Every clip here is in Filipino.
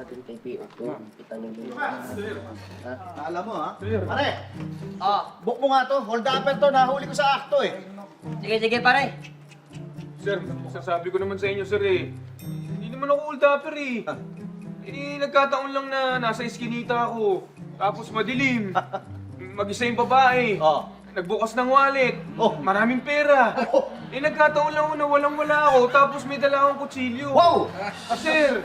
natin kay P.O. ko. Itanong mo. Alam mo ha? Pare! Book mo nga to. Hold upper to. Nahuli ko sa akto eh. Sige, pare. Sir, sasabi ko naman sa inyo, sir eh. Hindi naman ako hold upper eh. Nagkataon lang na nasa iskinita ako. Tapos madilim. Mag-isa yung babae. Oh. Nagbukas ng wallet. Oh. Maraming pera. Nagkataon lang na walang-wala ako. Tapos may dala akong kutsilyo. Wow! Sir,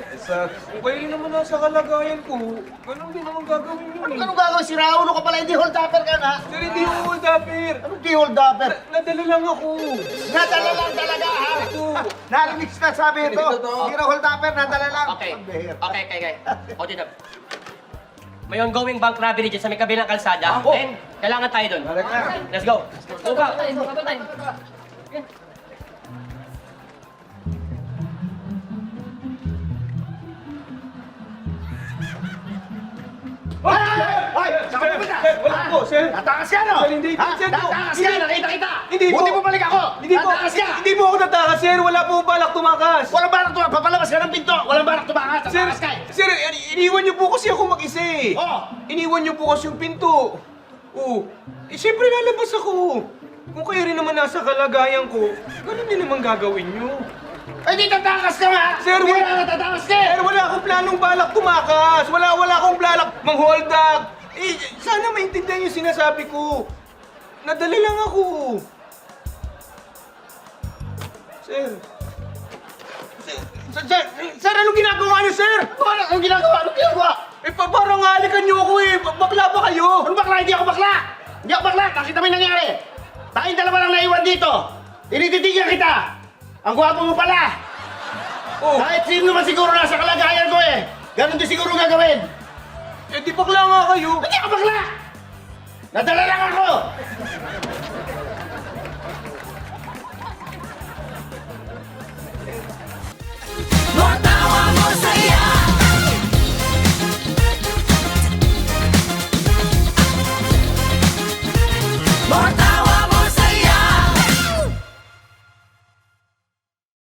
kung kayo naman nasa kalagayan ko, ganun din naman gagawin nyo eh. Anong gagawin? Si Raulo ka pala. Hindi hold upper ka na. Sir, hindi ako hold upper. Anong di hold upper? Nadala lang ako. Nadala lang talaga ha? Ito. Narinig na sabi ito. Hindi na hold upper. Nadala lang. Okay. Pambihira. Okay. O, dito. May ongoing bank robbery dyan sa may kabilang kalsada. Oh. Then, kailangan tayo doon. Balik na. Let's go. Upa. Hoy! Saan ka pupunta? Wala po, sir. Tatakas ka no? Sir, hindi. Ha? Sir, Tatakas ka! hindi. Nakita kita! Hindi po. Buti mo balik ako! Hindi po. Tatakas ka! Hindi po ako tatakas, sir. Wala po balak tumakas. Walang barak tumakas! Papalabas ka ng pinto! Walang barak tumakas! Sir, Tatakas ka eh! sir, iniwan niyo po kasi ako mag-isa eh. Oo. Iniwan niyo po kasi yung pinto. Oo. Siyempre lalabas ako. Kung kayo rin naman nasa kalagayan ko, ganun din naman gagawin niyo. Ay, di tatakas ka nga! Sir, Hindi wala- ka tatakas ka eh! Sir, wala akong planong balak tumakas. Wala akong balak mang-hold up. Sana maintindihan yung sinasabi ko. Nadala lang ako. Sir. Sir, anong ginagawa niyo, sir? Anong ginagawa? Anong ginagawa? Parang halikan niyo ako eh. Bakla ba kayo? Ano bakla? Hindi ako bakla! Hindi ako bakla! Nakita mo yung nangyari! Tayong dalawa lang naiwan dito! Tinititigan kita! Ang gwapo mo pala! Oh, Kahit sino naman siguro nasa kalagayan ko eh! Ganon din siguro gagawin! di bakla nga kayo. Hindi ako bakla! Nadala lang ako!